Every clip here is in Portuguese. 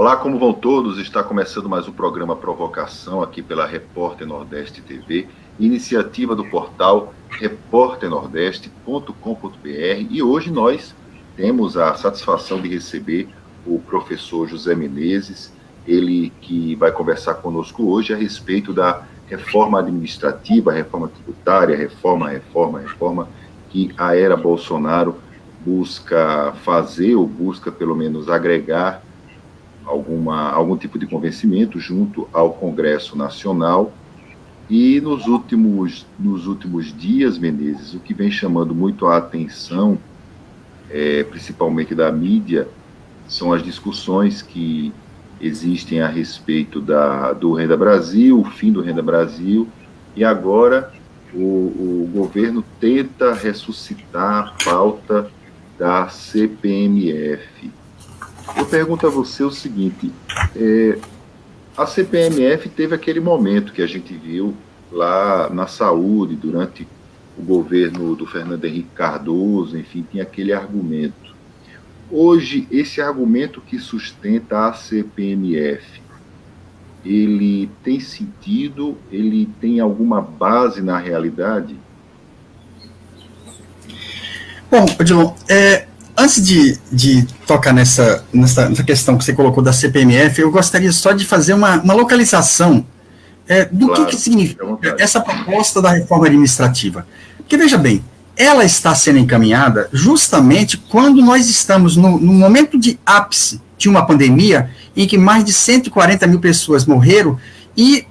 Olá, como vão todos? Está começando mais um programa Provocação aqui pela Repórter Nordeste TV, iniciativa do portal repórternordeste.com.br, e hoje nós temos a satisfação de receber o professor José Menezes, ele que vai conversar conosco hoje a respeito da reforma administrativa, reforma tributária, reforma que a era Bolsonaro busca fazer, ou busca pelo menos agregar algum tipo de convencimento junto ao Congresso Nacional. E nos últimos dias, Menezes, o que vem chamando muito a atenção, principalmente da mídia, são as discussões que existem a respeito do Renda Brasil, o fim do Renda Brasil, e agora o governo tenta ressuscitar a pauta da CPMF. Eu pergunto a você o seguinte, a CPMF teve aquele momento que a gente viu lá na saúde, durante o governo do Fernando Henrique Cardoso, enfim, tinha aquele argumento. Hoje, esse argumento que sustenta a CPMF, ele tem sentido, ele tem alguma base na realidade? Bom, Odilon, antes de tocar nessa questão que você colocou da CPMF, eu gostaria só de fazer uma localização do que significa essa proposta da reforma administrativa. Porque, veja bem, ela está sendo encaminhada justamente quando nós estamos no momento de ápice de uma pandemia em que mais de 140 mil pessoas morreram, e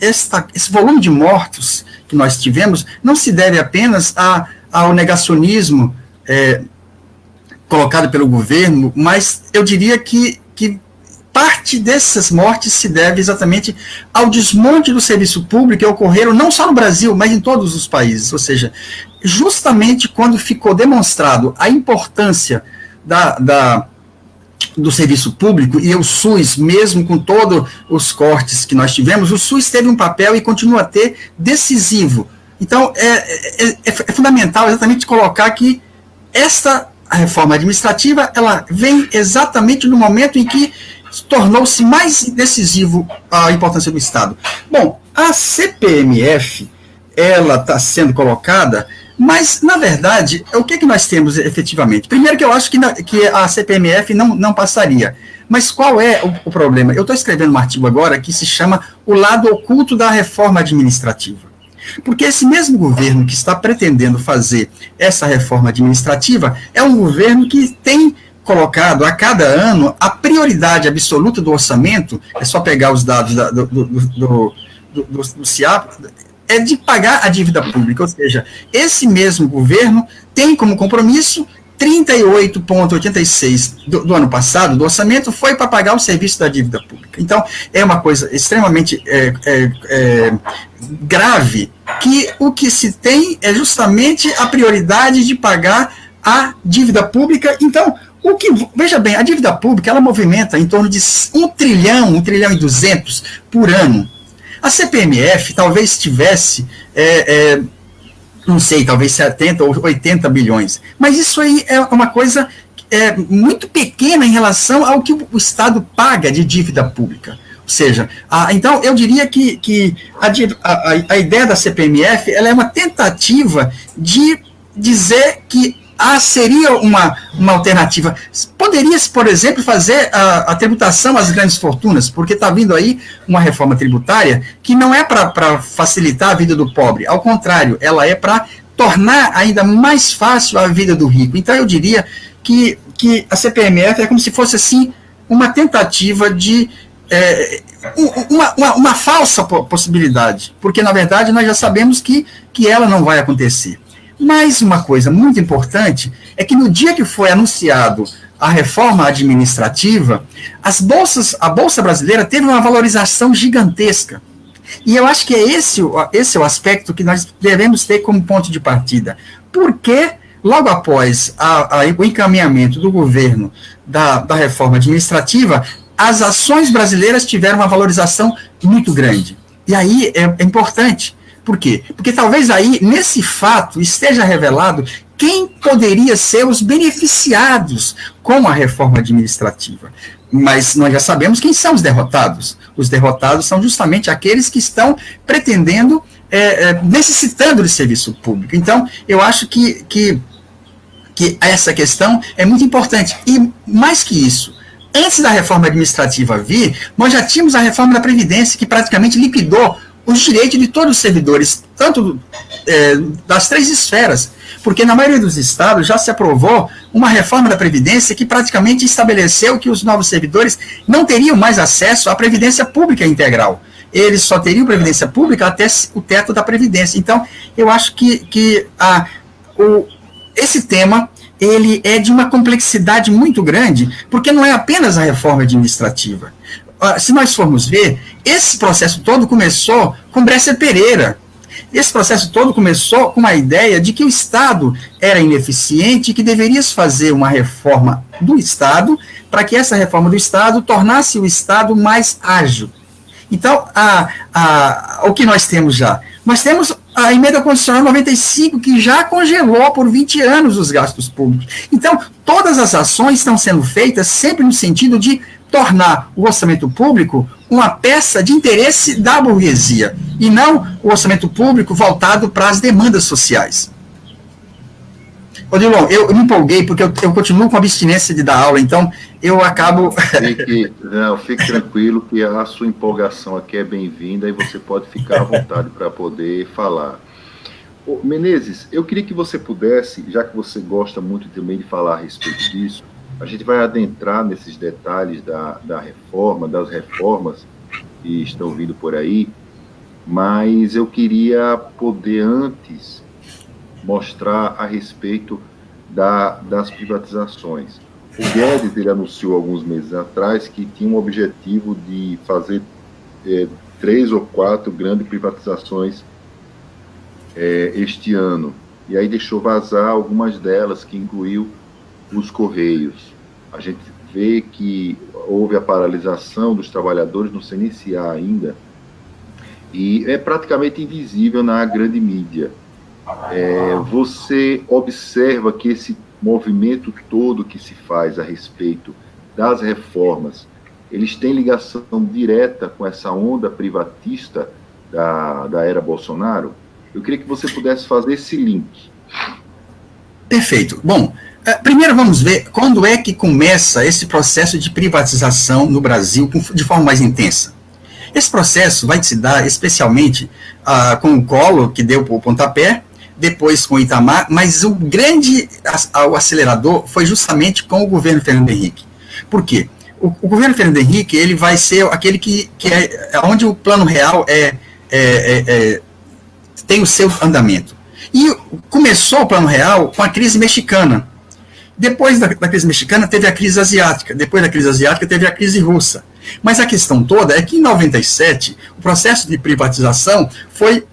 esse volume de mortos que nós tivemos não se deve apenas ao negacionismo colocado pelo governo, mas eu diria que parte dessas mortes se deve exatamente ao desmonte do serviço público que ocorreram não só no Brasil, mas em todos os países. Ou seja, justamente quando ficou demonstrado a importância do serviço público, e o SUS, mesmo com todos os cortes que nós tivemos, o SUS teve um papel e continua a ter decisivo. Então, é fundamental exatamente colocar que esta reforma administrativa, ela vem exatamente no momento em que tornou-se mais decisivo a importância do Estado. Bom, a CPMF, ela está sendo colocada, mas, na verdade, o que nós temos efetivamente? Primeiro que eu acho que a CPMF não passaria. Mas qual é o problema? Eu estou escrevendo um artigo agora que se chama O Lado Oculto da Reforma Administrativa. Porque esse mesmo governo que está pretendendo fazer essa reforma administrativa é um governo que tem colocado a cada ano a prioridade absoluta do orçamento, é só pegar os dados do CIAP, é de pagar a dívida pública. Ou seja, esse mesmo governo tem como compromisso 38,86 do ano passado, do orçamento, foi para pagar o serviço da dívida pública. Então, é uma coisa extremamente grave, que o que se tem é justamente a prioridade de pagar a dívida pública. Então, veja bem, a dívida pública, ela movimenta em torno de 1 trilhão e 200 por ano. A CPMF talvez tivesse não sei, talvez 70 ou 80 bilhões. Mas isso aí é uma coisa muito pequena em relação ao que o Estado paga de dívida pública. Ou seja, então eu diria que a ideia da CPMF, ela é uma tentativa de dizer que seria uma alternativa. Poderia-se, por exemplo, fazer a tributação às grandes fortunas, porque está vindo aí uma reforma tributária que não é para facilitar a vida do pobre, ao contrário, ela é para tornar ainda mais fácil a vida do rico. Então, eu diria que a CPMF é como se fosse assim uma tentativa de uma falsa possibilidade, porque, na verdade, nós já sabemos que ela não vai acontecer. Mas uma coisa muito importante é que no dia que foi anunciado a reforma administrativa, a Bolsa Brasileira teve uma valorização gigantesca. E eu acho que esse é o aspecto que nós devemos ter como ponto de partida. Porque, logo após o encaminhamento do governo da reforma administrativa, as ações brasileiras tiveram uma valorização muito grande. E aí é importante. Por quê? Porque talvez aí, nesse fato, esteja revelado quem poderia ser os beneficiados com a reforma administrativa. Mas nós já sabemos quem são os derrotados. Os derrotados são justamente aqueles que estão pretendendo, necessitando de serviço público. Então, eu acho que essa questão é muito importante. E, mais que isso, antes da reforma administrativa vir, nós já tínhamos a reforma da Previdência, que praticamente liquidou os direitos de todos os servidores, tanto das 3 esferas, porque na maioria dos estados já se aprovou uma reforma da Previdência que praticamente estabeleceu que os novos servidores não teriam mais acesso à Previdência Pública integral. Eles só teriam Previdência Pública até o teto da Previdência. Então, eu acho que esse tema ele é de uma complexidade muito grande, porque não é apenas a reforma administrativa. Se nós formos ver, esse processo todo começou com Bresser Pereira. Esse processo todo começou com a ideia de que o Estado era ineficiente e que deveria fazer uma reforma do Estado para que essa reforma do Estado tornasse o Estado mais ágil. Então, o que nós temos já? Nós temos a Emenda Constitucional 95, que já congelou por 20 anos os gastos públicos. Então, todas as ações estão sendo feitas sempre no sentido de tornar o orçamento público uma peça de interesse da burguesia, e não o orçamento público voltado para as demandas sociais. Odilon, eu me empolguei porque eu continuo com abstinência de dar aula, então eu acabo... Fique tranquilo que a sua empolgação aqui é bem-vinda e você pode ficar à vontade para poder falar. Menezes, eu queria que você pudesse, já que você gosta muito também de falar a respeito disso, a gente vai adentrar nesses detalhes da reforma, das reformas que estão vindo por aí, mas eu queria poder antes mostrar a respeito das privatizações. O Guedes, ele anunciou alguns meses atrás que tinha um objetivo de fazer 3 ou 4 grandes privatizações este ano, e aí deixou vazar algumas delas, que incluiu os Correios. A gente vê que houve a paralisação dos trabalhadores, não sei nem se há ainda, e é praticamente invisível na grande mídia. Você observa que esse movimento todo que se faz a respeito das reformas, eles têm ligação direta com essa onda privatista da era Bolsonaro? Eu queria que você pudesse fazer esse link. Perfeito. Bom, primeiro vamos ver quando é que começa esse processo de privatização no Brasil de forma mais intensa. Esse processo vai se dar especialmente com o Collor, que deu o pontapé, depois com o Itamar, mas o acelerador foi justamente com o governo Fernando Henrique. Por quê? O governo Fernando Henrique, ele vai ser aquele que é onde o plano real tem o seu andamento. E começou o plano real com a crise mexicana. Depois da crise mexicana teve a crise asiática, depois da crise asiática teve a crise russa. Mas a questão toda é que em 97, o processo de privatização foi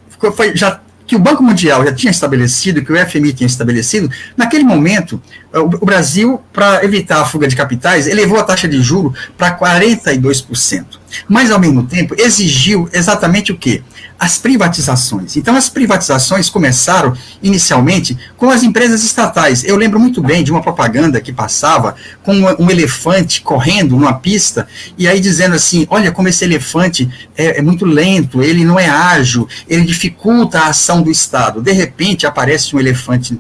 já que o Banco Mundial já tinha estabelecido, que o FMI tinha estabelecido. Naquele momento, o Brasil, para evitar a fuga de capitais, elevou a taxa de juros para 42%. Mas, ao mesmo tempo, exigiu exatamente o quê? As privatizações. Então, as privatizações começaram, inicialmente, com as empresas estatais. Eu lembro muito bem de uma propaganda que passava com um elefante correndo numa pista, e aí dizendo assim, olha como esse elefante é muito lento, ele não é ágil, ele dificulta a ação do Estado. De repente, aparece um elefante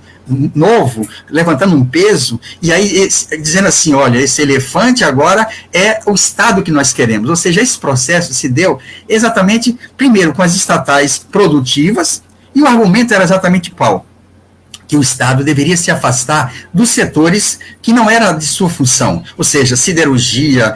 novo, levantando um peso, e aí dizendo assim, olha, esse elefante agora é o Estado que nós queremos. Ou seja, esse processo se deu exatamente, primeiro, com as estatais produtivas, e o argumento era exatamente qual? Que o Estado deveria se afastar dos setores que não era de sua função, ou seja, siderurgia,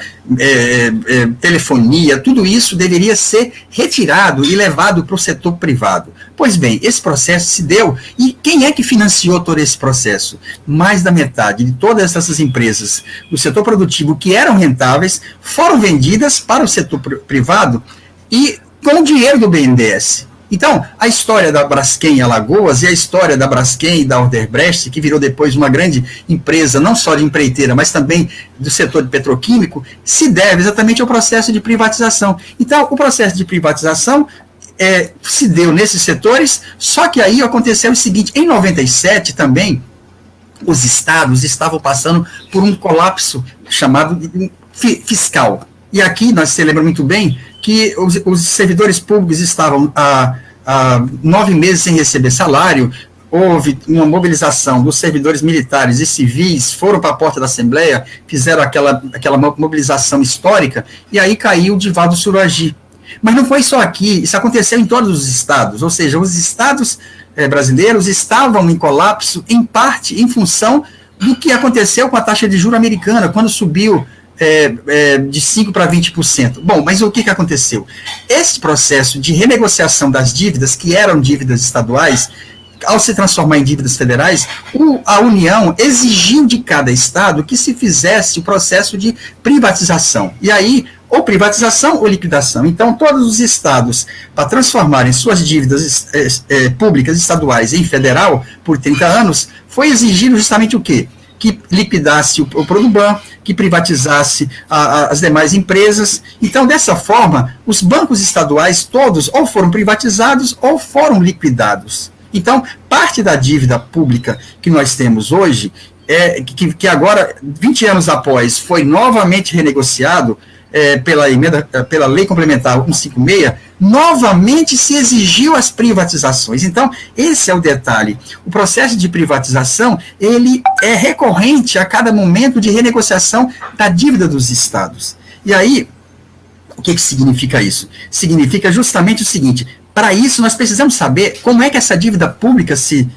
telefonia, tudo isso deveria ser retirado e levado para o setor privado. Pois bem, esse processo se deu, e quem é que financiou todo esse processo? Mais da metade de todas essas empresas do setor produtivo que eram rentáveis foram vendidas para o setor privado e com o dinheiro do BNDES. Então, a história da Braskem em Alagoas e a história da Braskem e da Odebrecht, que virou depois uma grande empresa, não só de empreiteira, mas também do setor petroquímico, se deve exatamente ao processo de privatização. Então, o processo de privatização se deu nesses setores, só que aí aconteceu o seguinte, em 97 também, os estados estavam passando por um colapso chamado fiscal. E aqui nós se lembra muito bem que os servidores públicos estavam há 9 meses sem receber salário. Houve uma mobilização dos servidores militares e civis, foram para a porta da Assembleia, fizeram aquela mobilização histórica, e aí caiu o Divaldo Suragi. Mas não foi só aqui, isso aconteceu em todos os estados, ou seja, os estados brasileiros estavam em colapso, em parte, em função do que aconteceu com a taxa de juros americana, quando subiu de 5% para 20%. Bom, mas o que aconteceu? Esse processo de renegociação das dívidas, que eram dívidas estaduais, ao se transformar em dívidas federais, a União exigiu de cada estado que se fizesse o processo de privatização. E aí, ou privatização ou liquidação. Então, todos os estados, para transformarem suas dívidas públicas estaduais em federal, por 30 anos, foi exigido justamente o quê? Que liquidasse o Produban, que privatizasse as demais empresas. Então, dessa forma, os bancos estaduais todos ou foram privatizados ou foram liquidados. Então, parte da dívida pública que nós temos hoje, que agora, 20 anos após, foi novamente renegociado pela Lei Complementar 156, novamente se exigiu as privatizações. Então, esse é o detalhe. O processo de privatização, ele é recorrente a cada momento de renegociação da dívida dos estados. E aí, o que significa isso? Significa justamente o seguinte: para isso, nós precisamos saber como é que essa dívida pública se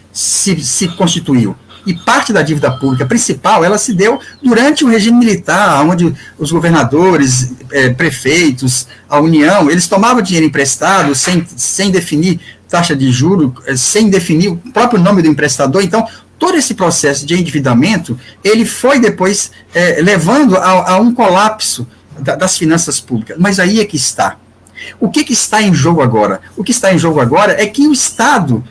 constituiu. E parte da dívida pública principal, ela se deu durante o regime militar, onde os governadores, prefeitos, a União, eles tomavam dinheiro emprestado sem definir taxa de juros, sem definir o próprio nome do emprestador. Então, todo esse processo de endividamento, ele foi depois levando a um colapso das finanças públicas. Mas aí é que está. O que está em jogo agora? O que está em jogo agora é que o Estado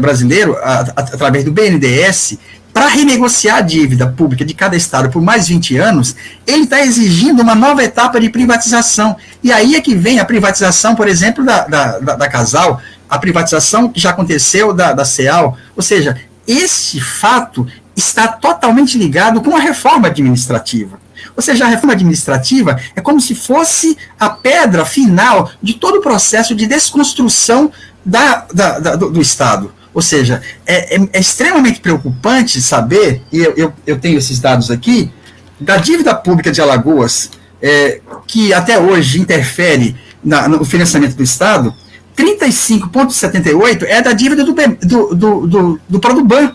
brasileiro, através do BNDES, para renegociar a dívida pública de cada estado por mais 20 anos, ele está exigindo uma nova etapa de privatização. E aí é que vem a privatização, por exemplo, da Casal, a privatização que já aconteceu da CEAL. Ou seja, esse fato está totalmente ligado com a reforma administrativa. Ou seja, a reforma administrativa é como se a pedra final de todo o processo de desconstrução do Estado. Ou seja, é extremamente preocupante saber, e eu tenho esses dados aqui, da dívida pública de Alagoas, que até hoje interfere no financiamento do Estado, 35,78% é da dívida do Produban.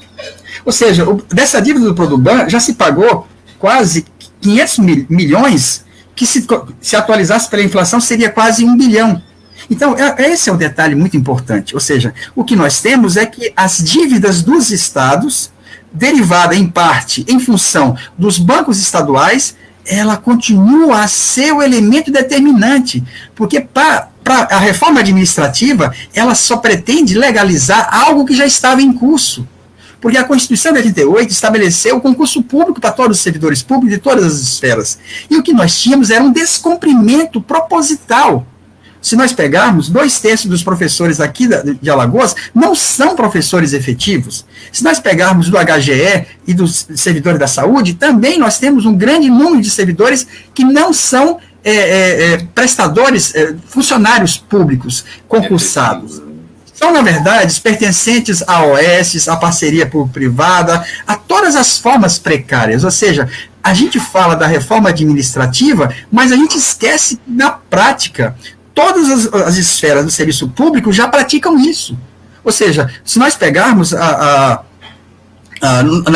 Ou seja, dessa dívida do Produban já se pagou quase 500 milhões, que se atualizasse pela inflação seria quase 1 bilhão. Então, esse é um detalhe muito importante. Ou seja, o que nós temos é que as dívidas dos estados, derivada em parte em função dos bancos estaduais, ela continua a ser o elemento determinante, porque para a reforma administrativa, ela só pretende legalizar algo que já estava em curso. Porque a Constituição de 88 estabeleceu o concurso público para todos os servidores públicos de todas as esferas. E o que nós tínhamos era um descumprimento proposital. Se nós pegarmos, 2/3 dos professores aqui de Alagoas não são professores efetivos. Se nós pegarmos do HGE e dos servidores da saúde, também nós temos um grande número de servidores que não são prestadores, funcionários públicos concursados. São, na verdade, pertencentes a OS, a parceria público-privada, a todas as formas precárias. Ou seja, a gente fala da reforma administrativa, mas a gente esquece que, na prática, todas as esferas do serviço público já praticam isso. Ou seja, se nós pegarmos na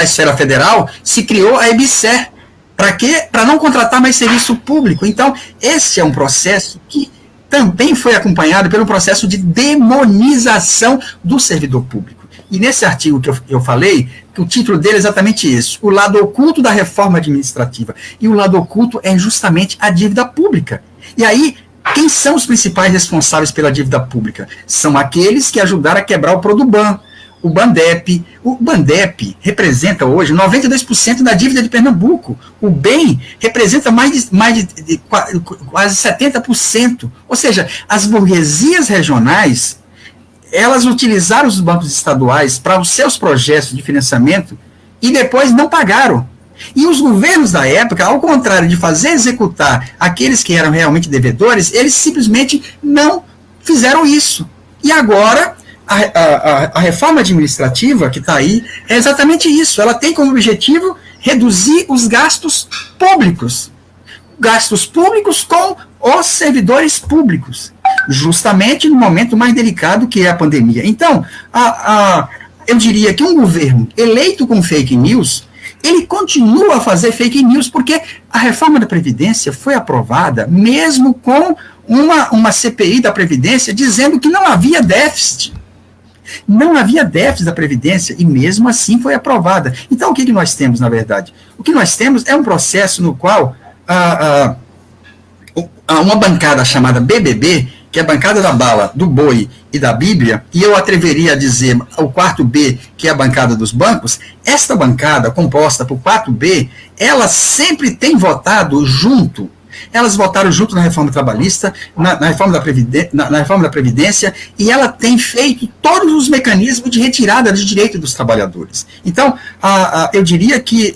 esfera federal, se criou a EBSER. Para quê? Para não contratar mais serviço público. Então, esse é um processo que também foi acompanhado pelo processo de demonização do servidor público. E nesse artigo que eu falei, que o título dele é exatamente esse, o lado oculto da reforma administrativa. E o lado oculto é justamente a dívida pública. E aí, quem são os principais responsáveis pela dívida pública? São aqueles que ajudaram a quebrar o Produban, o Bandep. O Bandep representa hoje 92% da dívida de Pernambuco. O BEM representa mais de quase 70%. Ou seja, as burguesias regionais, elas utilizaram os bancos estaduais para os seus projetos de financiamento e depois não pagaram. E os governos da época, ao contrário de fazer executar aqueles que eram realmente devedores, eles simplesmente não fizeram isso. E agora, a reforma administrativa que está aí é exatamente isso. Ela tem como objetivo reduzir os gastos públicos. Gastos públicos com os servidores públicos, justamente no momento mais delicado que é a pandemia. Então, eu diria que um governo eleito com fake news, ele continua a fazer fake news, porque a reforma da Previdência foi aprovada mesmo com uma CPI da Previdência dizendo que não havia déficit. Não havia déficit da Previdência e mesmo assim foi aprovada. Então, o que nós temos, na verdade? O que nós temos é um processo no qual uma bancada chamada BBB, que é a bancada da bala, do boi e da Bíblia, e eu atreveria a dizer o quarto B, que é a bancada dos bancos, esta bancada, composta por 4B, ela sempre tem votado junto. Elas votaram junto na reforma trabalhista, na reforma da Previdência, e ela tem feito todos os mecanismos de retirada de direito dos trabalhadores. Então, eu diria que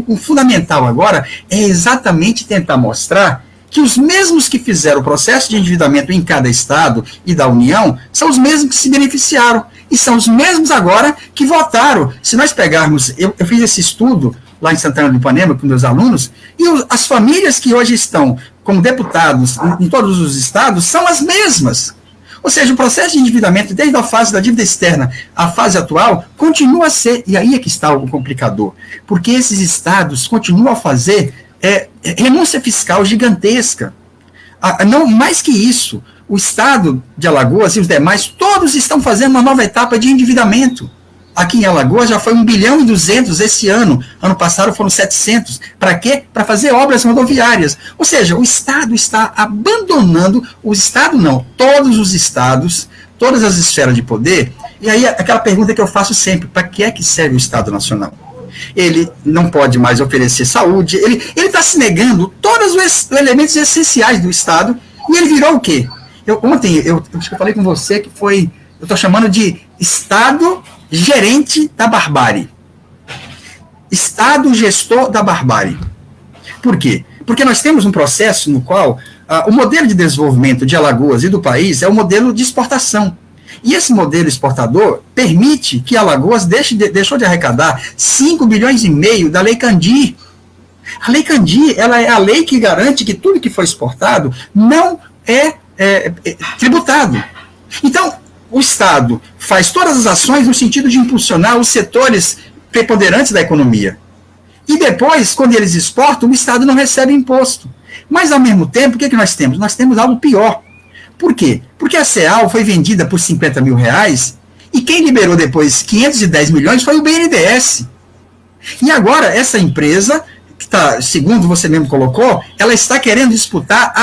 o fundamental agora é exatamente tentar mostrar que os mesmos que fizeram o processo de endividamento em cada estado e da União são os mesmos que se beneficiaram, e são os mesmos agora que votaram. Se nós pegarmos, eu fiz esse estudo lá em Santana do Ipanema com meus alunos, e as famílias que hoje estão como deputados em todos os estados são as mesmas. Ou seja, o processo de endividamento, desde a fase da dívida externa à fase atual, continua a ser, e aí é que está o complicador, porque esses estados continuam a fazer renúncia fiscal gigantesca. Não, mais que isso, o estado de Alagoas e os demais, todos estão fazendo uma nova etapa de endividamento. Aqui em Alagoas já foi 1,2 bilhão esse ano. Ano passado foram 700. Para quê? Para fazer obras rodoviárias. Ou seja, o Estado está abandonando, todos os estados, todas as esferas de poder. E aí aquela pergunta que eu faço sempre, para que é que serve o Estado Nacional? Ele não pode mais oferecer saúde, ele está se negando todos os elementos essenciais do Estado, e ele virou o quê? Ontem eu falei com você que eu estou chamando de Estado gerente da barbárie. Estado gestor da barbárie. Por quê? Porque nós temos um processo no qual o modelo de desenvolvimento de Alagoas e do país é o modelo de exportação. E esse modelo exportador permite que Alagoas deixou de arrecadar 5,5 bilhões da Lei Candir. A Lei Candir, ela é a lei que garante que tudo que foi exportado não é tributado. Então, o Estado faz todas as ações no sentido de impulsionar os setores preponderantes da economia. E depois, quando eles exportam, o Estado não recebe imposto. Mas, ao mesmo tempo, o que nós temos? Nós temos algo pior. Por quê? Porque a CEAL foi vendida por R$50 mil, e quem liberou depois 510 milhões foi o BNDES. E agora, essa empresa, que está, segundo você mesmo colocou, ela está querendo disputar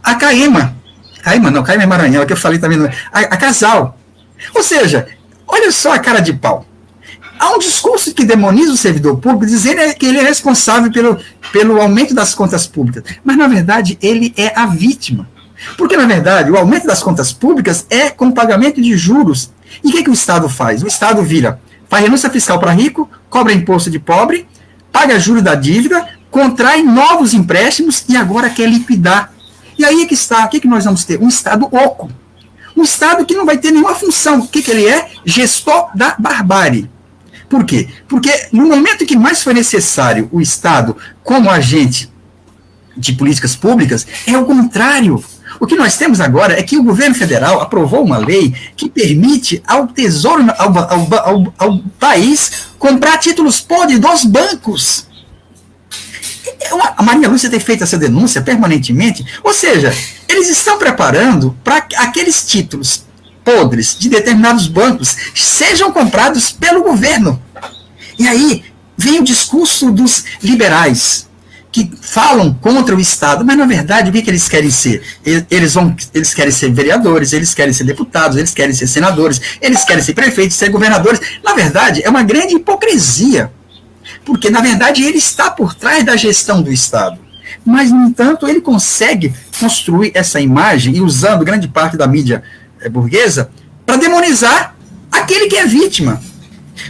a CAEMA. CAEMA é Maranhão, é que eu falei também, a Casal. Ou seja, olha só a cara de pau. Há um discurso que demoniza o servidor público, dizendo que ele é responsável pelo aumento das contas públicas. Mas, na verdade, ele é a vítima. Porque, na verdade, o aumento das contas públicas é com pagamento de juros. E o que o Estado faz? O Estado faz renúncia fiscal para rico, cobra imposto de pobre, paga juros da dívida, contrai novos empréstimos e agora quer liquidar. E aí é que está, o que nós vamos ter? Um Estado oco. Um Estado que não vai ter nenhuma função. O que ele é? Gestor da barbárie. Por quê? Porque no momento que mais foi necessário o Estado como agente de políticas públicas, é o contrário. O que nós temos agora é que o governo federal aprovou uma lei que permite ao Tesouro, ao país, comprar títulos podres dos bancos. A Maria Lúcia tem feito essa denúncia permanentemente, ou seja, eles estão preparando para aqueles títulos podres de determinados bancos sejam comprados pelo governo. E aí vem o discurso dos liberais, que falam contra o Estado, mas na verdade o que eles querem ser? Eles querem ser vereadores, eles querem ser deputados, eles querem ser senadores, eles querem ser prefeitos, ser governadores. Na verdade, é uma grande hipocrisia, porque na verdade ele está por trás da gestão do Estado. Mas, no entanto, ele consegue construir essa imagem, e usando grande parte da mídia burguesa, para demonizar aquele que é vítima.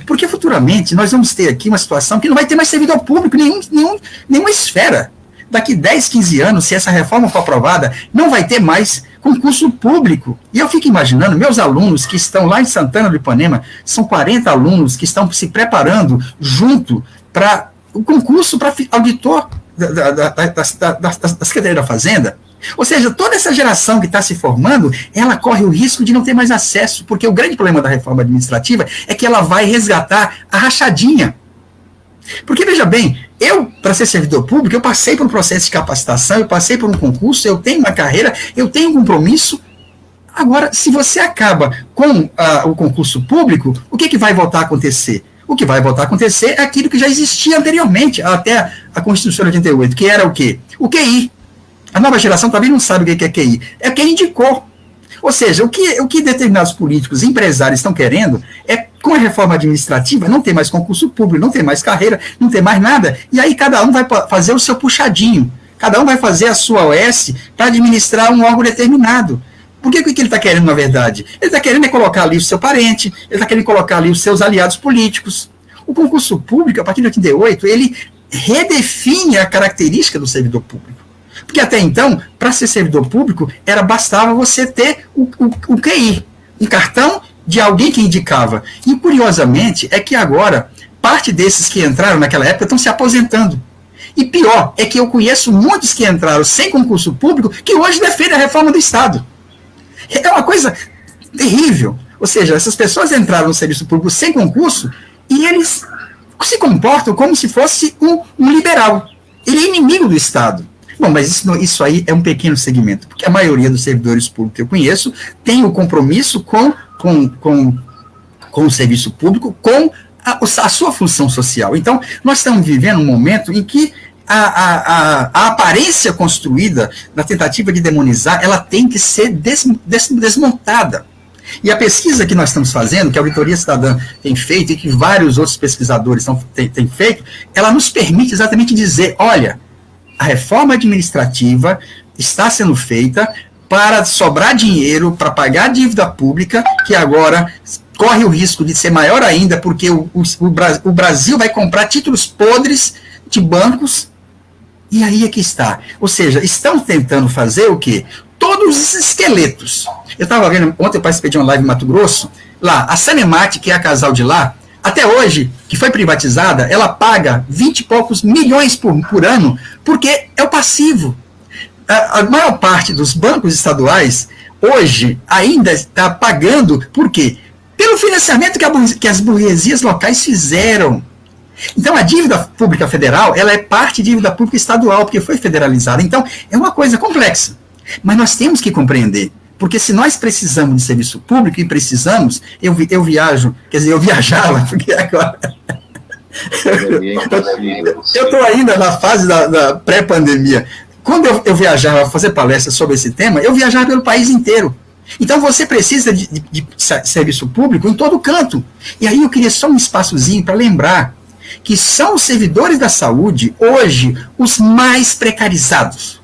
Porque futuramente nós vamos ter aqui uma situação que não vai ter mais servidor público, nenhuma esfera. Daqui 10, 15 anos, se essa reforma for aprovada, não vai ter mais concurso público. E eu fico imaginando, meus alunos que estão lá em Santana do Ipanema, são 40 alunos que estão se preparando junto para o concurso para auditor da Secretaria da Fazenda. Ou seja, toda essa geração que está se formando, ela corre o risco de não ter mais acesso, porque o grande problema da reforma administrativa é que ela vai resgatar a rachadinha. Porque, veja bem, eu, para ser servidor público, eu passei por um processo de capacitação, eu passei por um concurso, eu tenho uma carreira, eu tenho um compromisso. Agora, se você acaba com o concurso público, o que vai voltar a acontecer? O que vai voltar a acontecer é aquilo que já existia anteriormente, até a Constituição de 88, que era o quê? O QI. A nova geração também não sabe o que é QI. É quem indicou. Ou seja, o que determinados políticos, empresários estão querendo é, com a reforma administrativa, não ter mais concurso público, não ter mais carreira, não ter mais nada, e aí cada um vai fazer o seu puxadinho, cada um vai fazer a sua OS para administrar um órgão determinado. Por que ele está querendo, na verdade? Ele está querendo colocar ali o seu parente, ele está querendo colocar ali os seus aliados políticos. O concurso público, a partir de 88, ele redefine a característica do servidor público. Porque até então, para ser servidor público, bastava você ter o QI, um cartão de alguém que indicava. E, curiosamente, é que agora, parte desses que entraram naquela época estão se aposentando. E pior, é que eu conheço muitos que entraram sem concurso público que hoje defendem a reforma do Estado. É uma coisa terrível. Ou seja, essas pessoas entraram no serviço público sem concurso e eles se comportam como se fosse um liberal. Ele é inimigo do Estado. Bom, mas isso aí é um pequeno segmento, porque a maioria dos servidores públicos que eu conheço tem o compromisso com o serviço público, com a sua função social. Então, nós estamos vivendo um momento em que a aparência construída na tentativa de demonizar, ela tem que ser desmontada. E a pesquisa que nós estamos fazendo, que a Auditoria Cidadã tem feito e que vários outros pesquisadores têm feito, ela nos permite exatamente dizer, olha, a reforma administrativa está sendo feita para sobrar dinheiro, para pagar a dívida pública, que agora corre o risco de ser maior ainda, porque o Brasil vai comprar títulos podres de bancos, e aí é que está. Ou seja, estão tentando fazer o quê? Todos os esqueletos. Eu estava vendo, ontem eu participei de uma live em Mato Grosso, lá, a Sanemate, que é a casal de lá, até hoje, que foi privatizada, ela paga 20 e poucos milhões por ano, porque é o passivo. A maior parte dos bancos estaduais, hoje, ainda está pagando, por quê? Pelo financiamento que as burguesias locais fizeram. Então, a dívida pública federal, ela é parte de dívida pública estadual, porque foi federalizada. Então, é uma coisa complexa. Mas nós temos que compreender. Porque se nós precisamos de serviço público, e precisamos, eu viajo, quer dizer, eu viajava, porque agora... eu estou ainda na fase da pré-pandemia. Quando eu viajava fazer palestras sobre esse tema, eu viajava pelo país inteiro. Então você precisa de serviço público em todo canto. E aí eu queria só um espaçozinho para lembrar que são os servidores da saúde, hoje, os mais precarizados.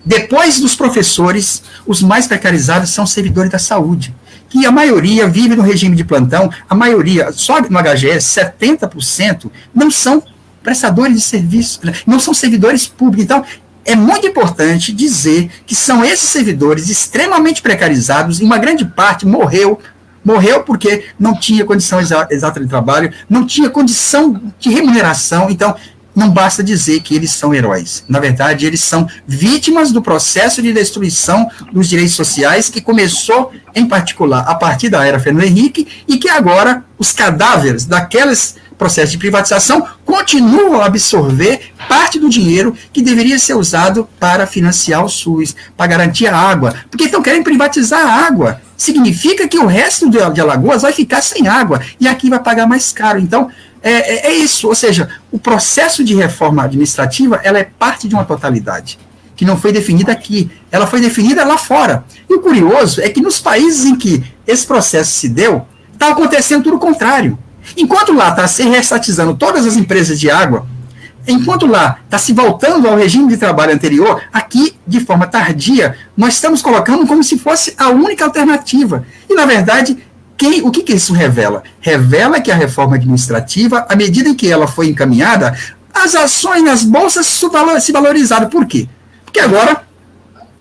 Depois dos professores, os mais precarizados são os servidores da saúde, que a maioria vive no regime de plantão, a maioria, só no HGS, 70% não são prestadores de serviço, não são servidores públicos. Então, é muito importante dizer que são esses servidores extremamente precarizados, e uma grande parte morreu porque não tinha condição exata de trabalho, não tinha condição de remuneração. Então, não basta dizer que eles são heróis. Na verdade, eles são vítimas do processo de destruição dos direitos sociais que começou, em particular, a partir da era Fernando Henrique, e que agora os cadáveres daqueles processos de privatização continuam a absorver parte do dinheiro que deveria ser usado para financiar o SUS, para garantir a água, porque estão querendo privatizar a água. Significa que o resto de Alagoas vai ficar sem água, e aqui vai pagar mais caro. Então, é isso, ou seja, o processo de reforma administrativa, ela é parte de uma totalidade, que não foi definida aqui, ela foi definida lá fora. E o curioso é que nos países em que esse processo se deu, está acontecendo tudo o contrário. Enquanto lá está se reestatizando todas as empresas de água, enquanto lá está se voltando ao regime de trabalho anterior, aqui, de forma tardia, nós estamos colocando como se fosse a única alternativa. E, na verdade, O que isso revela? Revela que a reforma administrativa, à medida em que ela foi encaminhada, as ações nas bolsas se valorizaram. Por quê? Porque agora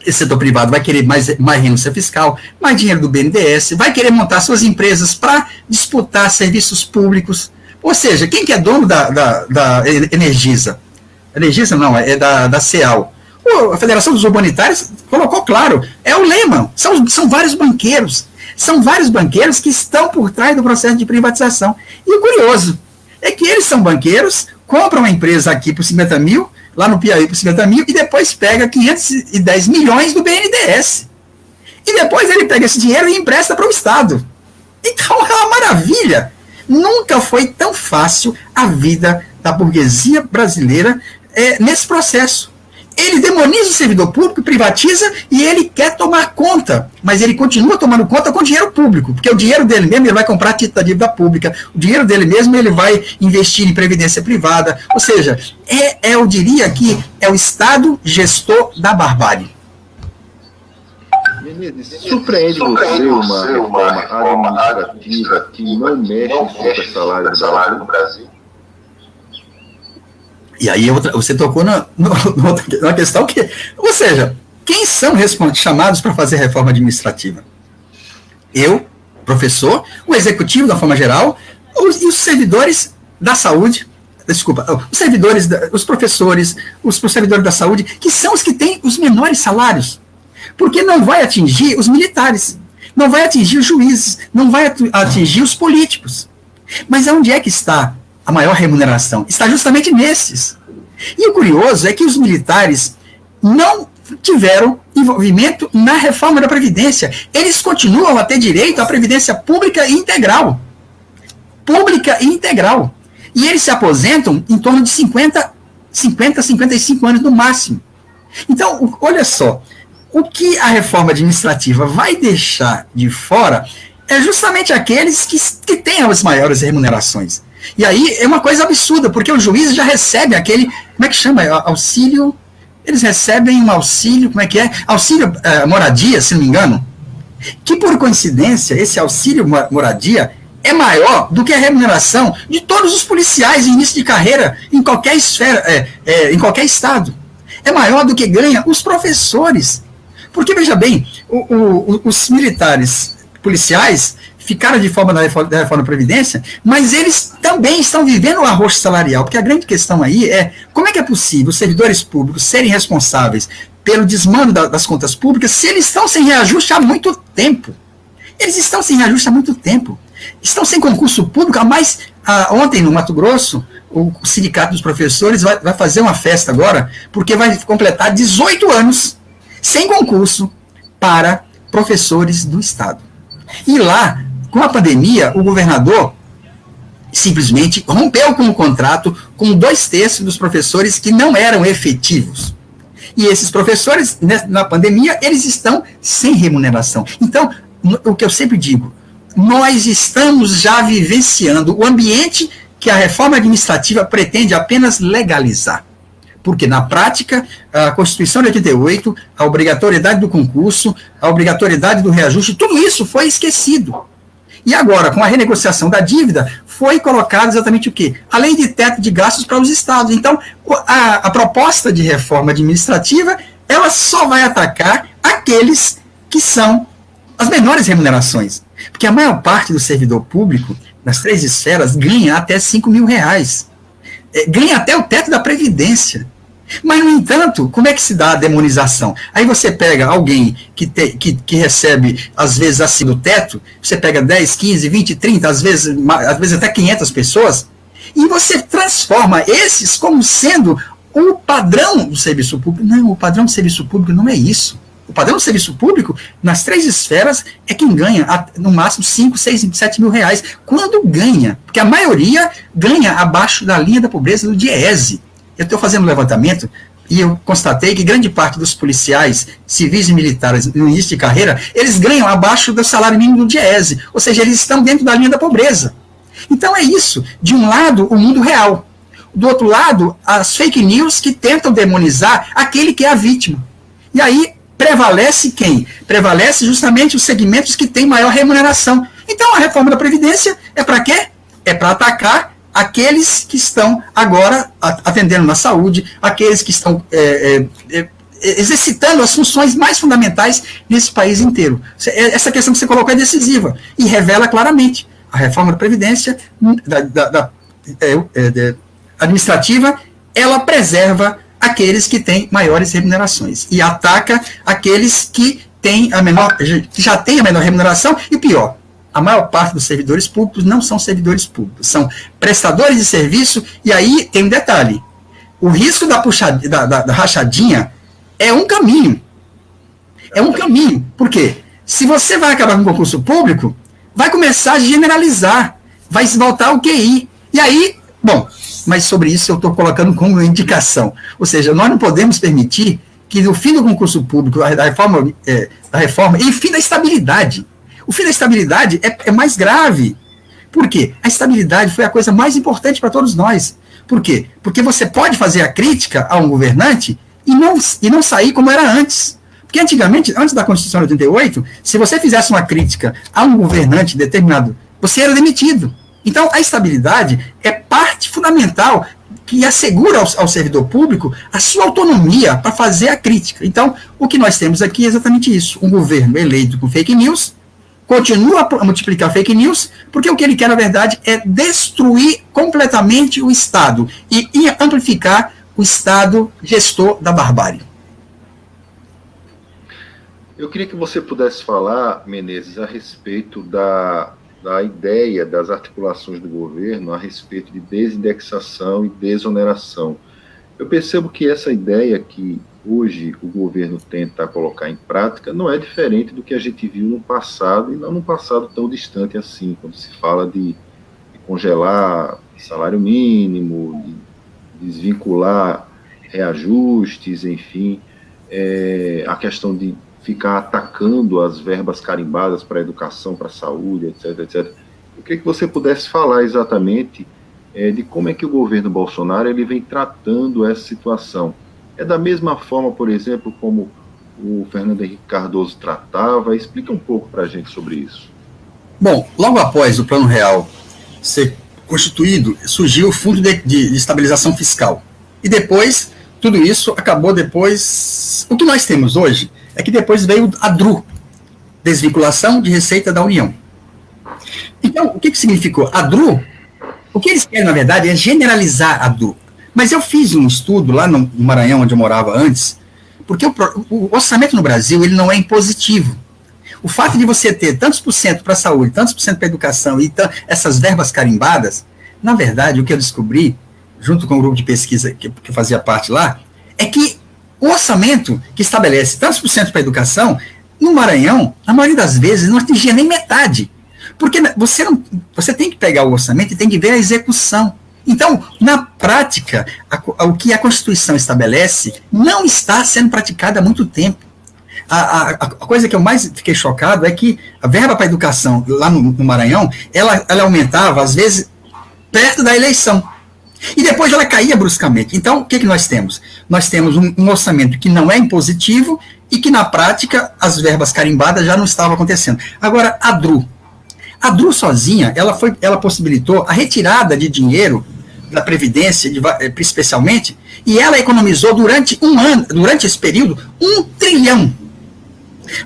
esse setor privado vai querer mais renúncia fiscal, mais dinheiro do BNDES, vai querer montar suas empresas para disputar serviços públicos. Ou seja, quem que é dono da Energisa? Energisa não, é da CEAL. A Federação dos Urbanitários colocou claro, é o lema, são vários banqueiros. São vários banqueiros que estão por trás do processo de privatização. E o curioso é que eles são banqueiros, compram uma empresa aqui por 50 mil, lá no Piauí por 50 mil, e depois pega 510 milhões do BNDES. E depois ele pega esse dinheiro e empresta para o Estado. Então é uma maravilha. Nunca foi tão fácil a vida da burguesia brasileira nesse processo. Ele demoniza o servidor público, privatiza, e ele quer tomar conta, mas ele continua tomando conta com dinheiro público, porque o dinheiro dele mesmo ele vai comprar título da dívida pública, o dinheiro dele mesmo ele vai investir em previdência privada, ou seja, eu diria que é o Estado gestor da barbárie. Menezes, surpreende você uma reforma administrativa que não mexe em super salário no Brasil? E aí você tocou numa questão que, ou seja, quem são chamados para fazer reforma administrativa? Eu, professor, o executivo da forma geral, e os servidores da saúde, os professores, os servidores da saúde, que são os que têm os menores salários, porque não vai atingir os militares, não vai atingir os juízes, não vai atingir os políticos. Mas onde é que está a maior remuneração? Está justamente nesses. E o curioso é que os militares não tiveram envolvimento na reforma da Previdência. Eles continuam a ter direito à Previdência pública e integral. Pública e integral. E eles se aposentam em torno de 55 anos no máximo. Então, olha só, o que a reforma administrativa vai deixar de fora é justamente aqueles que têm as maiores remunerações. E aí é uma coisa absurda, porque os juízes já recebem aquele, como é que chama? Auxílio, eles recebem um auxílio, como é que é? Auxílio moradia, se não me engano, que por coincidência, esse auxílio moradia é maior do que a remuneração de todos os policiais em início de carreira, em qualquer esfera, em qualquer estado. É maior do que ganha os professores. Porque, veja bem, os militares policiais ficaram de forma da reforma da Previdência, mas eles também estão vivendo o arroxo salarial, porque a grande questão aí é como é que é possível os servidores públicos serem responsáveis pelo desmando das contas públicas se eles estão sem reajuste há muito tempo. Eles estão sem reajuste há muito tempo. Estão sem concurso público, ontem no Mato Grosso, o Sindicato dos Professores vai fazer uma festa agora, porque vai completar 18 anos sem concurso para professores do Estado. E lá, com a pandemia, o governador simplesmente rompeu com o contrato com 2/3 dos professores que não eram efetivos. E esses professores, na pandemia, eles estão sem remuneração. Então, o que eu sempre digo, nós estamos já vivenciando o ambiente que a reforma administrativa pretende apenas legalizar. Porque, na prática, a Constituição de 88, a obrigatoriedade do concurso, a obrigatoriedade do reajuste, tudo isso foi esquecido. E agora, com a renegociação da dívida, foi colocado exatamente o quê? A lei de teto de gastos para os estados. Então, a proposta de reforma administrativa, ela só vai atacar aqueles que são as menores remunerações. Porque a maior parte do servidor público, nas 3 esferas, ganha até R$5 mil. Ganha até o teto da Previdência. Mas, no entanto, como é que se dá a demonização? Aí você pega alguém que recebe, às vezes, acima do teto, você pega 10, 15, 20, 30, às vezes até 500 pessoas, e você transforma esses como sendo o padrão do serviço público. Não, o padrão do serviço público não é isso. O padrão do serviço público, nas 3 esferas, é quem ganha, no máximo, 5, 6, 7 mil reais. Quando ganha? Porque a maioria ganha abaixo da linha da pobreza do DIEESE. Eu estou fazendo um levantamento e eu constatei que grande parte dos policiais, civis e militares no início de carreira, eles ganham abaixo do salário mínimo do DIEESE, ou seja, eles estão dentro da linha da pobreza. Então é isso, de um lado o mundo real, do outro lado as fake news que tentam demonizar aquele que é a vítima. E aí prevalece quem? Prevalece justamente os segmentos que têm maior remuneração. Então, a reforma da Previdência é para quê? É para atacar aqueles que estão agora atendendo na saúde, aqueles que estão exercitando as funções mais fundamentais nesse país inteiro. Essa questão que você colocou é decisiva e revela claramente a reforma da Previdência administrativa, ela preserva aqueles que têm maiores remunerações e ataca aqueles que já têm a menor remuneração e pior, a maior parte dos servidores públicos não são servidores públicos, são prestadores de serviço, e aí tem um detalhe, o risco da rachadinha é um caminho, por quê? Se você vai acabar com o concurso público, vai começar a generalizar, vai se voltar ao QI, e aí, bom, mas sobre isso eu estou colocando como indicação, ou seja, nós não podemos permitir que no fim do concurso público, da reforma e fim da estabilidade. O fim da estabilidade é mais grave. Por quê? A estabilidade foi a coisa mais importante para todos nós. Por quê? Porque você pode fazer a crítica a um governante e não sair como era antes. Porque antigamente, antes da Constituição de 88, se você fizesse uma crítica a um governante determinado, você era demitido. Então, a estabilidade é parte fundamental que assegura ao servidor público a sua autonomia para fazer a crítica. Então, o que nós temos aqui é exatamente isso. Um governo eleito com fake news, continua a multiplicar fake news, porque o que ele quer, na verdade, é destruir completamente o Estado e amplificar o Estado gestor da barbárie. Eu queria que você pudesse falar, Menezes, a respeito da ideia das articulações do governo a respeito de desindexação e desoneração. Eu percebo que essa ideia que hoje o governo tenta colocar em prática não é diferente do que a gente viu no passado, e não num passado tão distante assim, quando se fala de congelar salário mínimo, de desvincular reajustes, enfim, a questão de ficar atacando as verbas carimbadas para a educação, para a saúde, etc, etc. Eu queria que você pudesse falar exatamente de como é que o governo Bolsonaro ele vem tratando essa situação. É da mesma forma, por exemplo, como o Fernando Henrique Cardoso tratava? Explica um pouco para a gente sobre isso. Bom, logo após o Plano Real ser constituído, surgiu o Fundo de Estabilização Fiscal. E depois, tudo isso acabou depois... O que nós temos hoje é que depois veio a DRU, Desvinculação de Receita da União. Então, o que significou? A DRU, o que eles querem, na verdade, é generalizar a DRU. Mas eu fiz um estudo lá no Maranhão, onde eu morava antes, porque o orçamento no Brasil ele não é impositivo. O fato de você ter tantos por cento para a saúde, tantos por cento para a educação e essas verbas carimbadas, na verdade, o que eu descobri, junto com o grupo de pesquisa que eu fazia parte lá, é que o orçamento que estabelece tantos por cento para a educação, no Maranhão, na maioria das vezes, não atingia nem metade. Porque você tem que pegar o orçamento e tem que ver a execução. Então, na prática, o que a Constituição estabelece não está sendo praticado há muito tempo. A coisa que eu mais fiquei chocado é que a verba para a educação, lá no Maranhão, ela aumentava, às vezes, perto da eleição. E depois ela caía bruscamente. Então, o que nós temos? Nós temos um orçamento que não é impositivo e que, na prática, as verbas carimbadas já não estavam acontecendo. Agora, a DRU sozinha, ela possibilitou a retirada de dinheiro da Previdência, especialmente, e ela economizou durante um ano, durante esse período, 1 trilhão.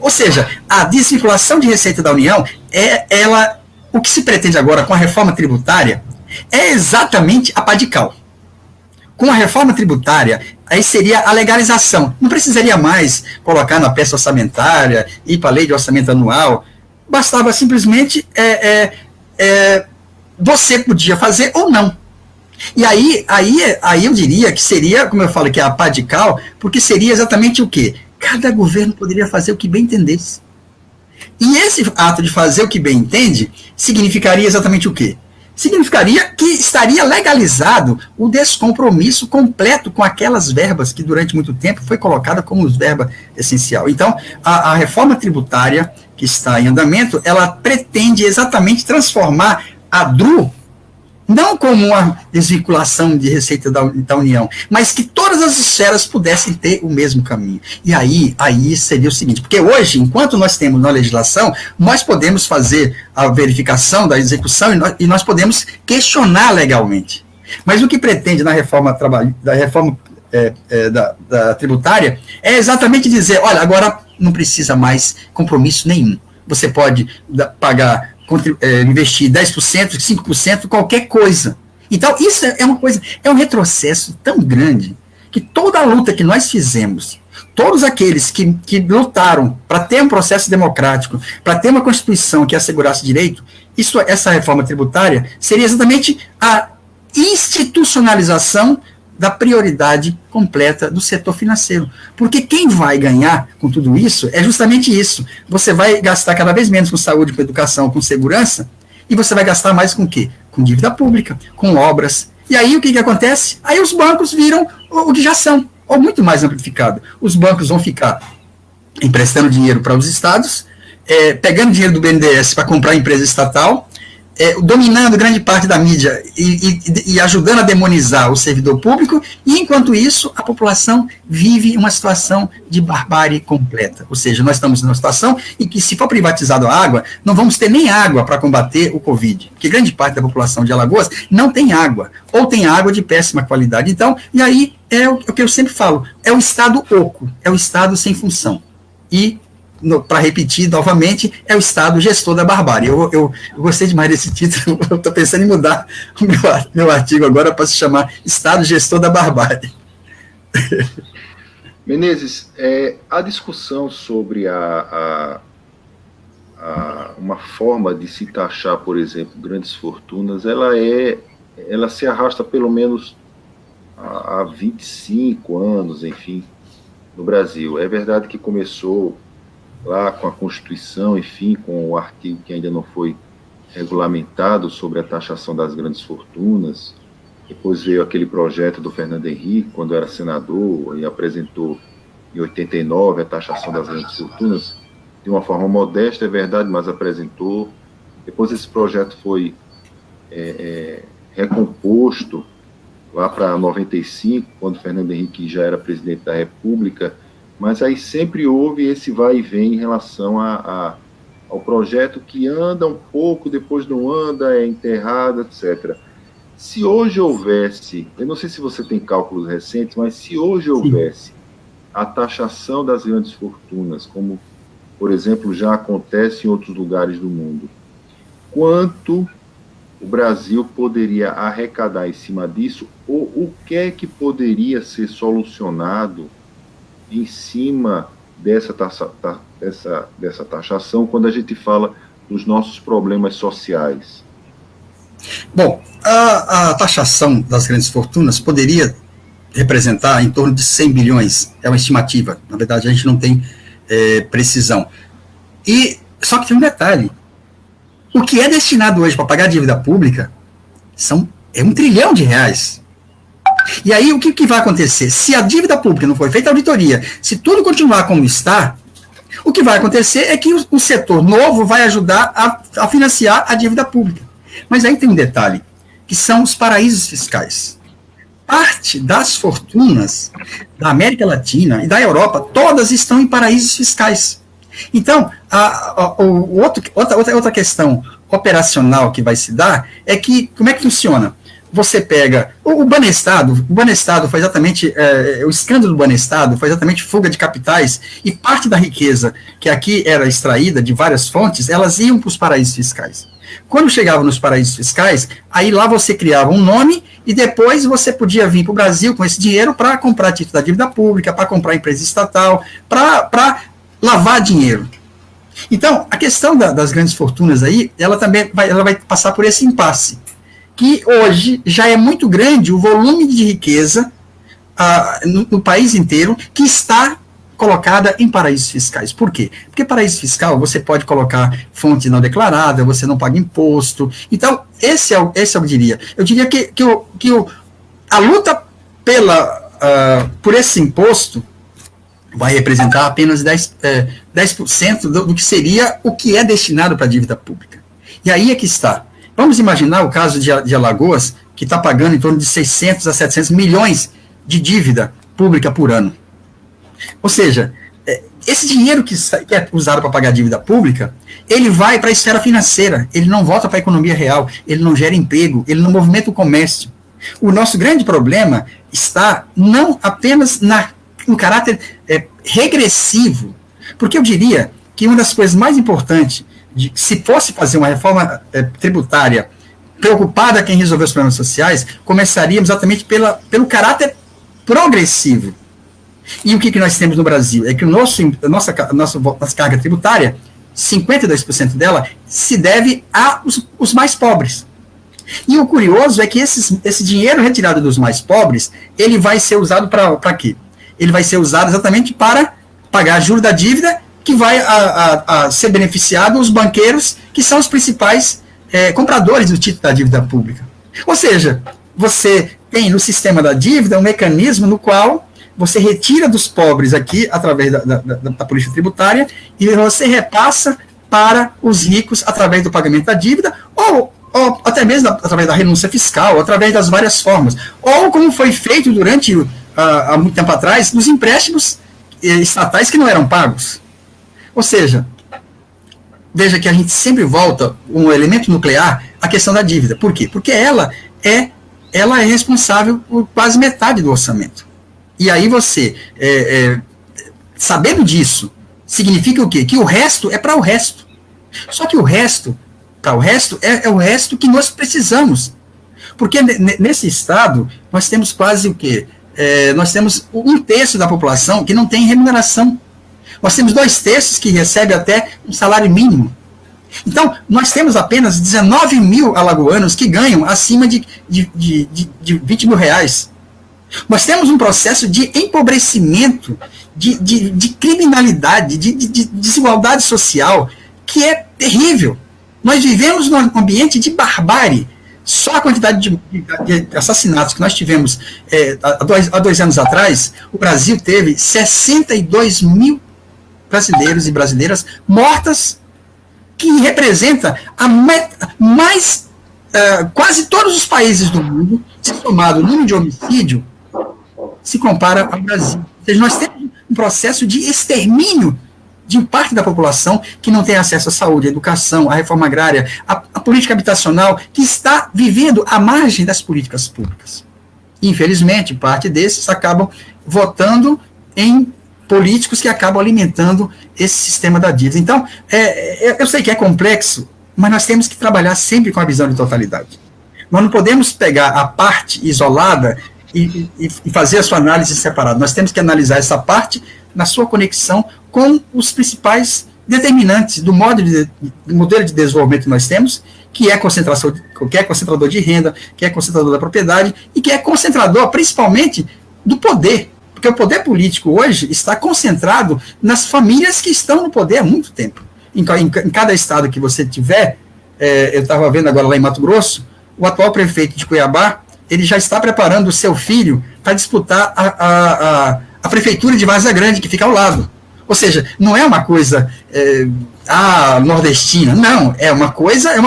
Ou seja, a desvinculação de receita da União, o que se pretende agora com a reforma tributária, é exatamente a PADCAL. Com a reforma tributária, aí seria a legalização. Não precisaria mais colocar na peça orçamentária, ir para a lei de orçamento anual. Bastava simplesmente você podia fazer ou não. E aí eu diria que seria, como eu falo, que é a PADCAL, porque seria exatamente o quê? Cada governo poderia fazer o que bem entendesse. E esse ato de fazer o que bem entende significaria exatamente o quê? Significaria que estaria legalizado o descompromisso completo com aquelas verbas que durante muito tempo foi colocada como verba essencial. Então, a reforma tributária que está em andamento, ela pretende exatamente transformar a DRU não como uma desvinculação de receita da União, mas que todas as esferas pudessem ter o mesmo caminho. E aí seria o seguinte, porque hoje, enquanto nós temos na legislação, nós podemos fazer a verificação da execução e nós podemos questionar legalmente. Mas o que pretende na reforma da tributária é exatamente dizer, olha, agora não precisa mais compromisso nenhum. Você pode pagar, investir 10%, 5%, qualquer coisa. Então, isso é uma coisa, é um retrocesso tão grande, que toda a luta que nós fizemos, todos aqueles que lutaram para ter um processo democrático, para ter uma Constituição que assegurasse direito, essa reforma tributária seria exatamente a institucionalização da prioridade completa do setor financeiro. Porque quem vai ganhar com tudo isso é justamente isso. Você vai gastar cada vez menos com saúde, com educação, com segurança, e você vai gastar mais com o quê? Com dívida pública, com obras. E aí o que acontece? Aí os bancos viram o que já são, ou muito mais amplificado. Os bancos vão ficar emprestando dinheiro para os estados, pegando dinheiro do BNDES para comprar empresa estatal, dominando grande parte da mídia e ajudando a demonizar o servidor público, e enquanto isso, a população vive uma situação de barbárie completa. Ou seja, nós estamos numa situação em que, se for privatizado a água, não vamos ter nem água para combater o Covid, porque grande parte da população de Alagoas não tem água, ou tem água de péssima qualidade. Então, e aí é o que eu sempre falo, é o Estado oco, é o Estado sem função. E para repetir novamente, é o Estado gestor da barbárie. Eu gostei demais desse título, eu estou pensando em mudar o meu artigo agora para se chamar Estado gestor da barbárie. Menezes, a discussão sobre uma forma de se taxar, por exemplo, grandes fortunas, ela se arrasta pelo menos há 25 anos, enfim, no Brasil. É verdade que começou lá com a Constituição, enfim, com o artigo que ainda não foi regulamentado sobre a taxação das grandes fortunas. Depois veio aquele projeto do Fernando Henrique, quando era senador, e apresentou em 89 a taxação das grandes fortunas, de uma forma modesta, é verdade, mas apresentou. Depois esse projeto foi recomposto lá para 95, quando Fernando Henrique já era presidente da República, mas aí sempre houve esse vai e vem em relação ao projeto, que anda um pouco, depois não anda, é enterrado, etc. Se hoje houvesse, eu não sei se você tem cálculos recentes, mas se hoje houvesse a taxação das grandes fortunas, como, por exemplo, já acontece em outros lugares do mundo, quanto o Brasil poderia arrecadar em cima disso, ou o que é que poderia ser solucionado em cima dessa taxação, quando a gente fala dos nossos problemas sociais? Bom, a taxação das grandes fortunas poderia representar em torno de 100 bilhões, é uma estimativa, na verdade a gente não tem precisão. E só que tem um detalhe, o que é destinado hoje para pagar a dívida pública é R$1 trilhão. E aí, o que vai acontecer? Se a dívida pública não for feita auditoria, se tudo continuar como está, o que vai acontecer é que o setor novo vai ajudar a financiar a dívida pública. Mas aí tem um detalhe, que são os paraísos fiscais. Parte das fortunas da América Latina e da Europa, todas estão em paraísos fiscais. Então, outra questão operacional que vai se dar é que, como é que funciona? Você pega o Banestado foi exatamente, o escândalo do Banestado foi exatamente fuga de capitais, e parte da riqueza que aqui era extraída de várias fontes, elas iam para os paraísos fiscais. Quando chegava nos paraísos fiscais, aí lá você criava um nome, e depois você podia vir para o Brasil com esse dinheiro para comprar título da dívida pública, para comprar empresa estatal, para lavar dinheiro. Então, a questão das grandes fortunas aí, ela vai passar por esse impasse, que hoje já é muito grande o volume de riqueza no país inteiro que está colocada em paraísos fiscais. Por quê? Porque paraíso fiscal você pode colocar fonte não declarada, você não paga imposto. Então, esse é o que eu diria. Eu diria que a luta por esse imposto vai representar apenas 10% do que seria o que é destinado para a dívida pública. E aí é que está. Vamos imaginar o caso de Alagoas, que está pagando em torno de 600 a 700 milhões de dívida pública por ano. Ou seja, esse dinheiro que é usado para pagar dívida pública, ele vai para a esfera financeira, ele não volta para a economia real, ele não gera emprego, ele não movimenta o comércio. O nosso grande problema está não apenas no caráter regressivo, porque eu diria que uma das coisas mais importantes, se fosse fazer uma reforma tributária preocupada em resolver os problemas sociais, começaríamos exatamente pelo caráter progressivo. E o que nós temos no Brasil? É que a nossa carga tributária, 52% dela, se deve aos mais pobres. E o curioso é que esse dinheiro retirado dos mais pobres, ele vai ser usado para quê? Ele vai ser usado exatamente para pagar juros da dívida, que vai a ser beneficiado os banqueiros, que são os principais compradores do título da dívida pública. Ou seja, você tem no sistema da dívida um mecanismo no qual você retira dos pobres aqui, através da política tributária, e você repassa para os ricos através do pagamento da dívida, ou até mesmo através da renúncia fiscal, ou através das várias formas. Ou como foi feito durante, há muito tempo atrás, nos empréstimos estatais que não eram pagos. Ou seja, veja que a gente sempre volta, um elemento nuclear, a questão da dívida. Por quê? Porque ela é responsável por quase metade do orçamento. E aí você, sabendo disso, significa o quê? Que o resto é para o resto. Só que o resto, para o resto, é o resto que nós precisamos. Porque nesse estado, nós temos quase o quê? Nós temos 1/3 da população que não tem remuneração. Nós temos 2/3 que recebem até um salário mínimo. Então, nós temos apenas 19 mil alagoanos que ganham acima de 20 mil reais. Nós temos um processo de empobrecimento, de criminalidade, de desigualdade social, que é terrível. Nós vivemos num ambiente de barbárie. Só a quantidade de assassinatos que nós tivemos há 2 anos atrás, o Brasil teve 62 mil brasileiros e brasileiras mortas, que representa quase todos os países do mundo, se somado o número de homicídio, se compara ao Brasil. Ou seja, nós temos um processo de extermínio de parte da população que não tem acesso à saúde, à educação, à reforma agrária, à política habitacional, que está vivendo à margem das políticas públicas. Infelizmente, parte desses acabam votando em políticos que acabam alimentando esse sistema da dívida. Então, eu sei que é complexo, mas nós temos que trabalhar sempre com a visão de totalidade. Nós não podemos pegar a parte isolada e fazer a sua análise separada. Nós temos que analisar essa parte na sua conexão com os principais determinantes do modelo de desenvolvimento que nós temos, que é concentrador de renda, que é concentrador da propriedade e que é concentrador, principalmente, do poder. Porque o poder político hoje está concentrado nas famílias que estão no poder há muito tempo. Em cada estado que você tiver, eu estava vendo agora lá em Mato Grosso, o atual prefeito de Cuiabá, ele já está preparando o seu filho para disputar a prefeitura de Várzea Grande, que fica ao lado. Ou seja, não é uma coisa nordestina, não, é uma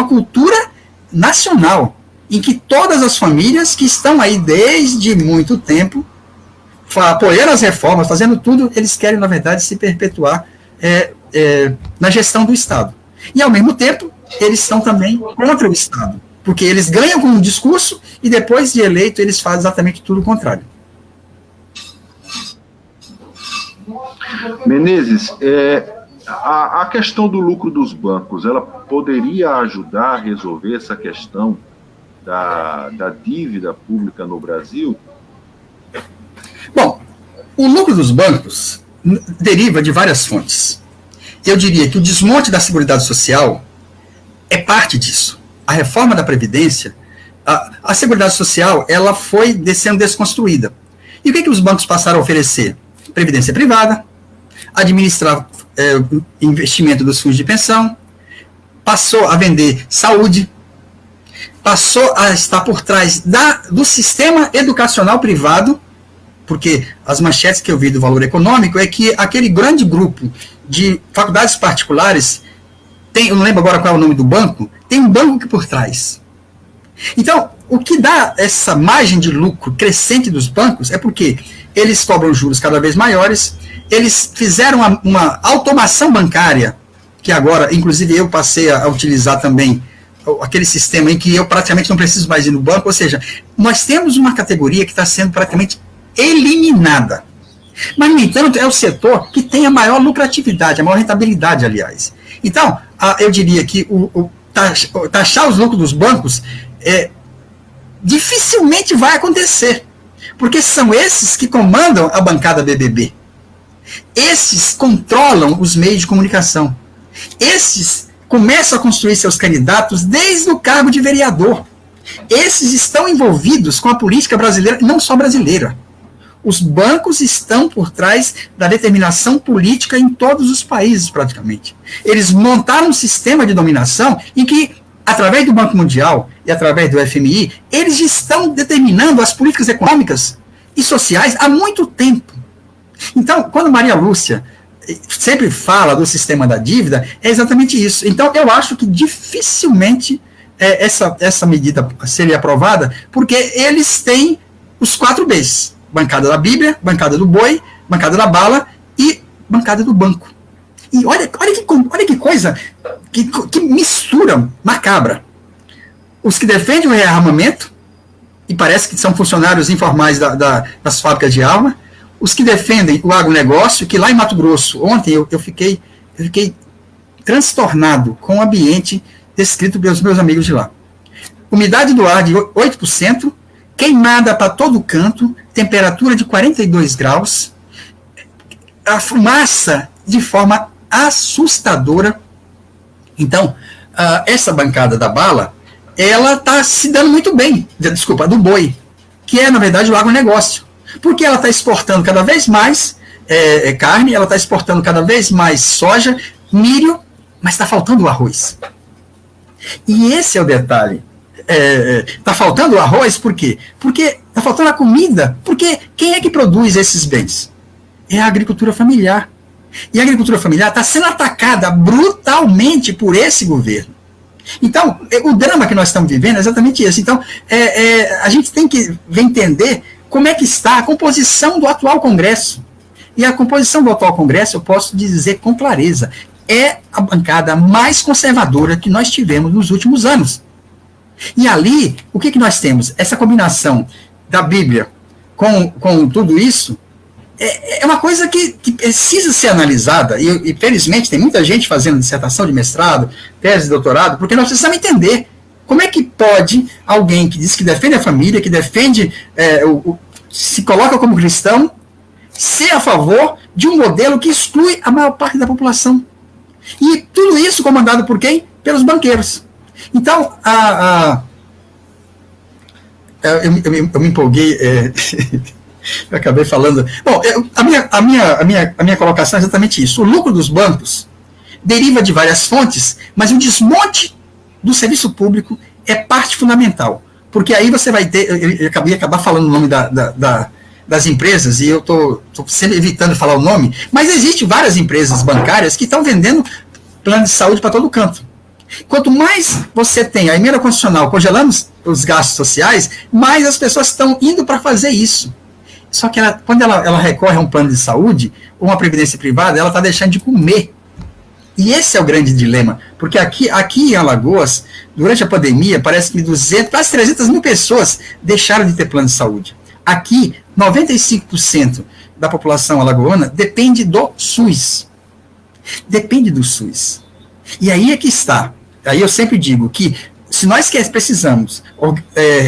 cultura nacional, em que todas as famílias que estão aí desde muito tempo, apoiando as reformas, fazendo tudo, eles querem, na verdade, se perpetuar na gestão do Estado. E, ao mesmo tempo, eles estão também contra o Estado, porque eles ganham com um discurso e, depois de eleito, eles fazem exatamente tudo o contrário. Menezes, a questão do lucro dos bancos, ela poderia ajudar a resolver essa questão da dívida pública no Brasil? Bom, o lucro dos bancos deriva de várias fontes. Eu diria que o desmonte da Seguridade Social é parte disso. A reforma da Previdência, a Seguridade Social, ela foi sendo desconstruída. E o que os bancos passaram a oferecer? Previdência privada, administrar investimento dos fundos de pensão, passou a vender saúde, passou a estar por trás do sistema educacional privado, porque as manchetes que eu vi do Valor Econômico é que aquele grande grupo de faculdades particulares, eu não lembro agora qual é o nome do banco, tem um banco aqui por trás. Então, o que dá essa margem de lucro crescente dos bancos é porque eles cobram juros cada vez maiores, eles fizeram uma automação bancária, que agora, inclusive, eu passei a utilizar também aquele sistema em que eu praticamente não preciso mais ir no banco, ou seja, nós temos uma categoria que está sendo praticamente eliminada. Mas, no entanto, é o setor que tem a maior lucratividade, a maior rentabilidade, aliás. Então, eu diria que taxar os lucros dos bancos dificilmente vai acontecer, porque são esses que comandam a bancada BBB. Esses controlam os meios de comunicação. Esses começam a construir seus candidatos desde o cargo de vereador. Esses estão envolvidos com a política brasileira, e não só brasileira. Os bancos estão por trás da determinação política em todos os países, praticamente. Eles montaram um sistema de dominação em que, através do Banco Mundial e através do FMI, eles estão determinando as políticas econômicas e sociais há muito tempo. Então, quando Maria Lúcia sempre fala do sistema da dívida, é exatamente isso. Então, eu acho que dificilmente essa medida seria aprovada, porque eles têm os 4 Bs. Bancada da Bíblia, bancada do boi, bancada da bala e bancada do banco. E olha que coisa, que mistura macabra. Os que defendem o rearmamento, e parece que são funcionários informais das fábricas de arma, os que defendem o agronegócio, que lá em Mato Grosso, ontem eu fiquei transtornado com o ambiente descrito pelos meus amigos de lá. Umidade do ar de 8%, queimada para todo canto, temperatura de 42 graus, a fumaça de forma assustadora. Então, essa bancada da bala, ela está se dando muito bem, do boi, que é, na verdade, o agronegócio, porque ela está exportando cada vez mais carne, ela está exportando cada vez mais soja, milho, mas está faltando o arroz. E esse é o detalhe. Está faltando o arroz, por quê? Porque está faltando a comida. Porque quem é que produz esses bens? É a agricultura familiar. E a agricultura familiar está sendo atacada brutalmente por esse governo. Então, o drama que nós estamos vivendo é exatamente esse. Então, a gente tem que entender como é que está a composição do atual Congresso. E a composição do atual Congresso, eu posso dizer com clareza, é a bancada mais conservadora que nós tivemos nos últimos anos. E ali, o que nós temos? Essa combinação da Bíblia com tudo isso é uma coisa que precisa ser analisada, e felizmente tem muita gente fazendo dissertação de mestrado, tese de doutorado, porque nós precisamos entender como é que pode alguém que diz que defende a família, que defende, se coloca como cristão, ser a favor de um modelo que exclui a maior parte da população. E tudo isso comandado por quem? Pelos banqueiros. Então, eu me empolguei, eu acabei falando. Bom, a minha colocação é exatamente isso. O lucro dos bancos deriva de várias fontes, mas o desmonte do serviço público é parte fundamental. Porque aí você vai ter. Eu acabei falando o nome das empresas, e eu estou sempre evitando falar o nome, mas existem várias empresas bancárias que estão vendendo plano de saúde para todo canto. Quanto mais você tem a emenda constitucional congelando os gastos sociais, mais as pessoas estão indo para fazer isso. Só que quando ela recorre a um plano de saúde, ou uma previdência privada, ela está deixando de comer. E esse é o grande dilema, porque aqui em Alagoas, durante a pandemia, parece que quase 300 mil pessoas deixaram de ter plano de saúde. Aqui, 95% da população alagoana depende do SUS. Depende do SUS. E aí é que está. Aí eu sempre digo que, se nós precisamos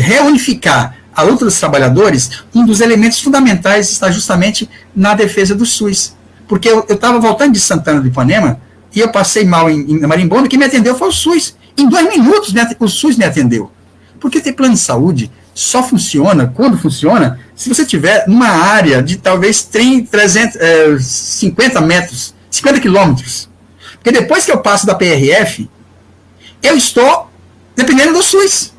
reunificar a luta dos trabalhadores, um dos elementos fundamentais está justamente na defesa do SUS. Porque eu estava voltando de Santana do Ipanema, e eu passei mal em Marimbondo, quem me atendeu foi o SUS. Em 2 minutos o SUS me atendeu. Porque ter plano de saúde só funciona, quando funciona, se você tiver numa área de talvez 50 metros, 50 quilômetros. Porque depois que eu passo da PRF, eu estou dependendo do SUS.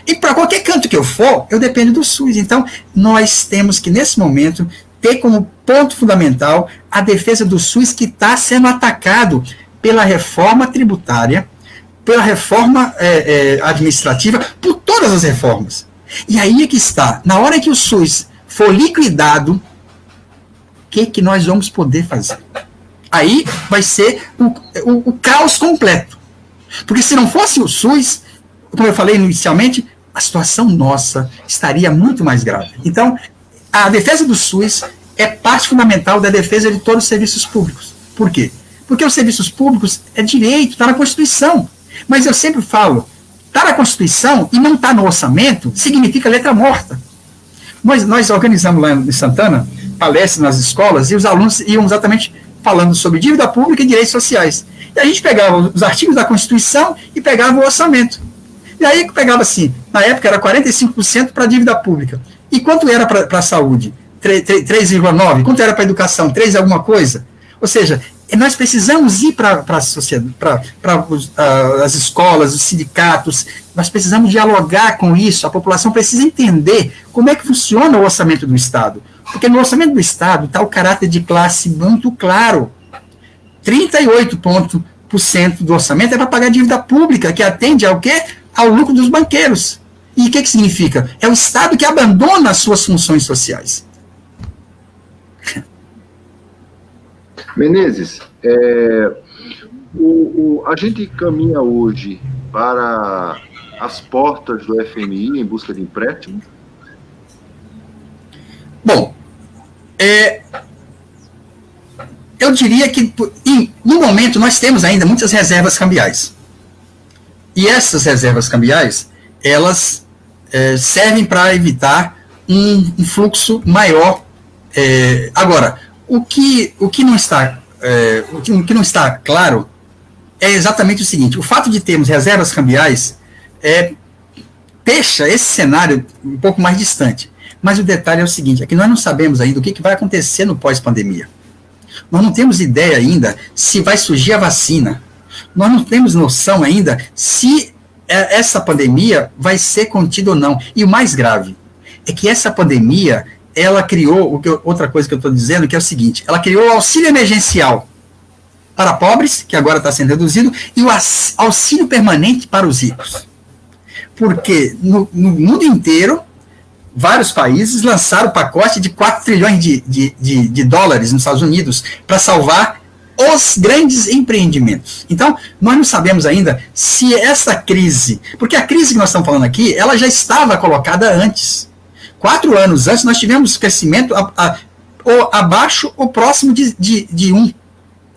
E para qualquer canto que eu for, eu dependo do SUS. Então, nós temos que, nesse momento, ter como ponto fundamental a defesa do SUS, que está sendo atacado pela reforma tributária, pela reforma administrativa, por todas as reformas. E aí é que está, na hora que o SUS for liquidado, o que nós vamos poder fazer? Aí vai ser o caos completo. Porque se não fosse o SUS, como eu falei inicialmente, a situação nossa estaria muito mais grave. Então, a defesa do SUS é parte fundamental da defesa de todos os serviços públicos. Por quê? Porque os serviços públicos é direito, está na Constituição. Mas eu sempre falo, está na Constituição e não está no orçamento, significa letra morta. Nós organizamos lá em Santana palestras nas escolas e os alunos iam exatamente falando sobre dívida pública e direitos sociais. E a gente pegava os artigos da Constituição e pegava o orçamento. E aí pegava assim, na época era 45% para a dívida pública. E quanto era para a saúde? 3,9%. Quanto era para a educação? 3 alguma coisa? Ou seja, nós precisamos ir para a sociedade, para as escolas, os sindicatos, nós precisamos dialogar com isso, a população precisa entender como é que funciona o orçamento do Estado. Porque no orçamento do Estado está o caráter de classe muito claro. 38% do orçamento é para pagar dívida pública, que atende ao quê? Ao lucro dos banqueiros. E o que significa? É o Estado que abandona as suas funções sociais. Menezes, a gente caminha hoje para as portas do FMI em busca de empréstimo? Bom, eu diria que, no momento, nós temos ainda muitas reservas cambiais. E essas reservas cambiais, elas servem para evitar um fluxo maior. Agora, o que não está claro é exatamente o seguinte: o fato de termos reservas cambiais deixa esse cenário um pouco mais distante. Mas o detalhe é o seguinte: é que nós não sabemos ainda o que vai acontecer no pós-pandemia. Nós não temos ideia ainda se vai surgir a vacina. Nós não temos noção ainda se essa pandemia vai ser contida ou não. E o mais grave é que essa pandemia, ela criou, outra coisa que eu estou dizendo, que é o seguinte: ela criou o auxílio emergencial para pobres, que agora está sendo reduzido, e o auxílio permanente para os ricos. Porque no mundo inteiro, vários países lançaram o pacote de 4 trilhões de dólares nos Estados Unidos para salvar os grandes empreendimentos. Então, nós não sabemos ainda se essa crise, porque a crise que nós estamos falando aqui, ela já estava colocada antes. 4 anos antes, nós tivemos crescimento abaixo ou próximo de 1.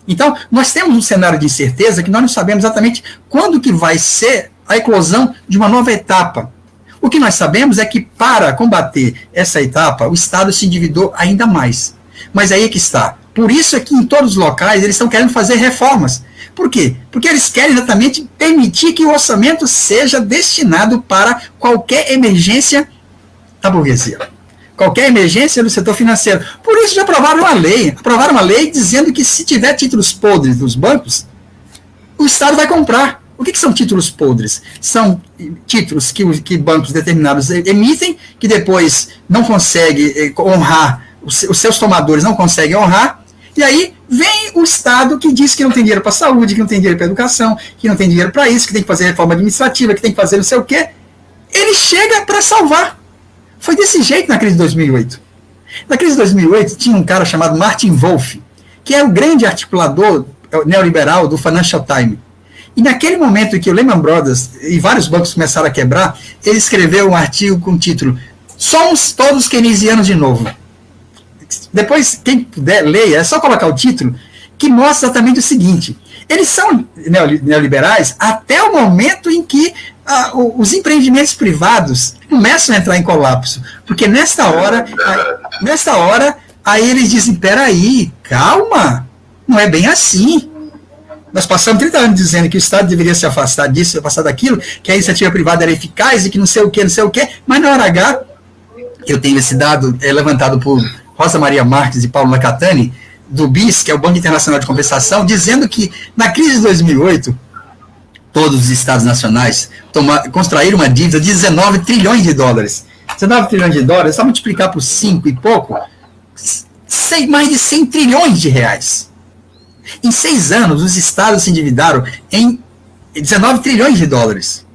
Então, nós temos um cenário de incerteza que nós não sabemos exatamente quando que vai ser a eclosão de uma nova etapa. O que nós sabemos é que, para combater essa etapa, o Estado se endividou ainda mais. Mas aí é que está. Por isso é que em todos os locais eles estão querendo fazer reformas. Por quê? Porque eles querem exatamente permitir que o orçamento seja destinado para qualquer emergência da burguesia. Qualquer emergência do setor financeiro. Por isso já aprovaram uma lei dizendo que se tiver títulos podres dos bancos, o Estado vai comprar. O que são títulos podres? São títulos que bancos determinados emitem, que depois não conseguem honrar, os seus tomadores não conseguem honrar, e aí vem o Estado que diz que não tem dinheiro para a saúde, que não tem dinheiro para a educação, que não tem dinheiro para isso, que tem que fazer reforma administrativa, que tem que fazer não sei o quê. Ele chega para salvar. Foi desse jeito na crise de 2008. Na crise de 2008, tinha um cara chamado Martin Wolf, que é o grande articulador neoliberal do Financial Times. E naquele momento em que o Lehman Brothers e vários bancos começaram a quebrar, ele escreveu um artigo com o título "Somos todos keynesianos de novo". Depois, quem puder, leia, é só colocar o título, que mostra exatamente o seguinte: eles são neoliberais até o momento em que os empreendimentos privados começam a entrar em colapso. Porque nessa hora, aí eles dizem: peraí, calma, não é bem assim. Nós passamos 30 anos dizendo que o Estado deveria se afastar disso, se afastar daquilo, que a iniciativa privada era eficaz e que não sei o quê, mas na hora H, eu tenho esse dado levantado por Rosa Maria Marques e Paulo Lacatani, do BIS, que é o Banco Internacional de Compensação, dizendo que na crise de 2008, todos os Estados nacionais construíram uma dívida de 19 trilhões de dólares. 19 trilhões de dólares, só multiplicar por 5 e pouco, mais de 100 trilhões de reais. Em 6 anos, os estados se endividaram em 19 trilhões de dólares.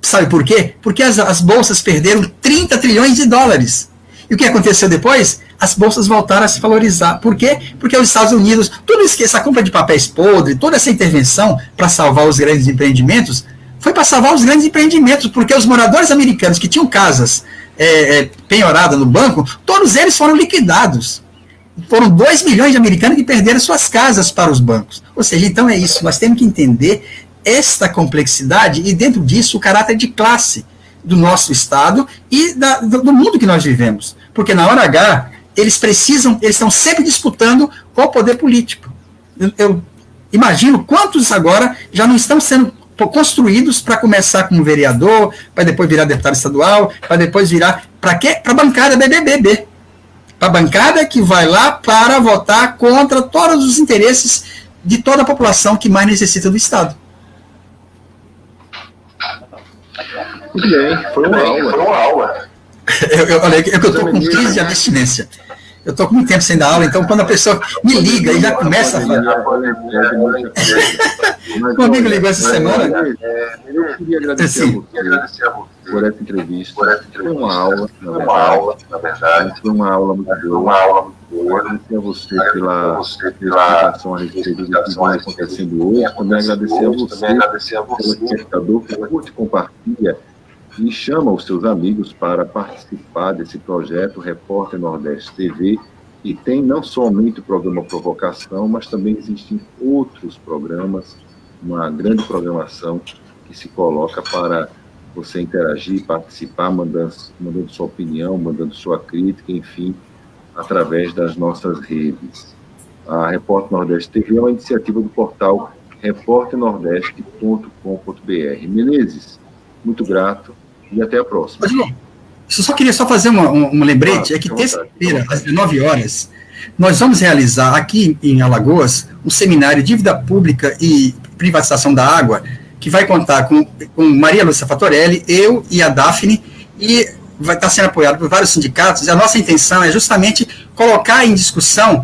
Sabe por quê? Porque as bolsas perderam 30 trilhões de dólares. E o que aconteceu depois? As bolsas voltaram a se valorizar. Por quê? Porque os Estados Unidos, tudo isso, essa compra de papéis podres, toda essa intervenção para salvar os grandes empreendimentos, foi para salvar os grandes empreendimentos, porque os moradores americanos que tinham casas penhoradas no banco, todos eles foram liquidados. Foram 2 milhões de americanos que perderam suas casas para os bancos. Ou seja, então é isso, nós temos que entender esta complexidade e, dentro disso, o caráter de classe do nosso Estado e do mundo que nós vivemos. Porque, na hora H, eles estão sempre disputando com o poder político. Eu imagino quantos agora já não estão sendo construídos para começar como vereador, para depois virar deputado estadual, para depois virar, para quê? Para a bancada BBB. Para a bancada que vai lá para votar contra todos os interesses de toda a população que mais necessita do Estado. Muito bem, foi uma aula. Eu estou com crise de abstinência. Eu estou com muito tempo sem dar aula, então quando a pessoa me liga e já começa a falar. Um amigo ligou essa semana. Eu queria agradecer a você por essa entrevista. Foi uma aula, na verdade. Foi uma aula muito boa. Agradecer a você pela explicação a respeito do que vai acontecendo hoje. Também agradecer a você pelo espectador que curte, compartilha e chama os seus amigos para participar desse projeto Repórter Nordeste TV, e tem não somente o programa Provocação, mas também existem outros programas, uma grande programação que se coloca para você interagir, participar, mandando sua opinião, mandando sua crítica, enfim, através das nossas redes. A Repórter Nordeste TV é uma iniciativa do portal repórternordeste.com.br. Menezes, muito grato e até a próxima. Eu só queria fazer um lembrete, é que terça-feira, às 19 horas, nós vamos realizar aqui em Alagoas um seminário de dívida pública e privatização da água, que vai contar com Maria Lúcia Fatorelli, eu e a Daphne, e vai estar sendo apoiado por vários sindicatos, e a nossa intenção é justamente colocar em discussão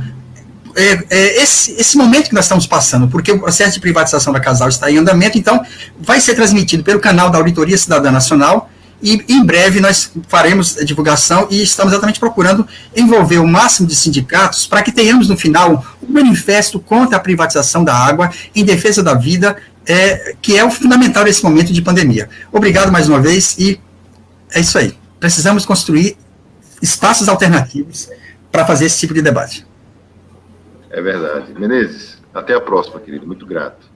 esse momento que nós estamos passando, porque o processo de privatização da Casal está em andamento, então vai ser transmitido pelo canal da Auditoria Cidadã Nacional, e em breve nós faremos a divulgação e estamos exatamente procurando envolver o máximo de sindicatos para que tenhamos no final um manifesto contra a privatização da água, em defesa da vida, que é o fundamental nesse momento de pandemia. Obrigado mais uma vez e é isso aí. Precisamos construir espaços alternativos para fazer esse tipo de debate. É verdade. Menezes, até a próxima, querido. Muito grato.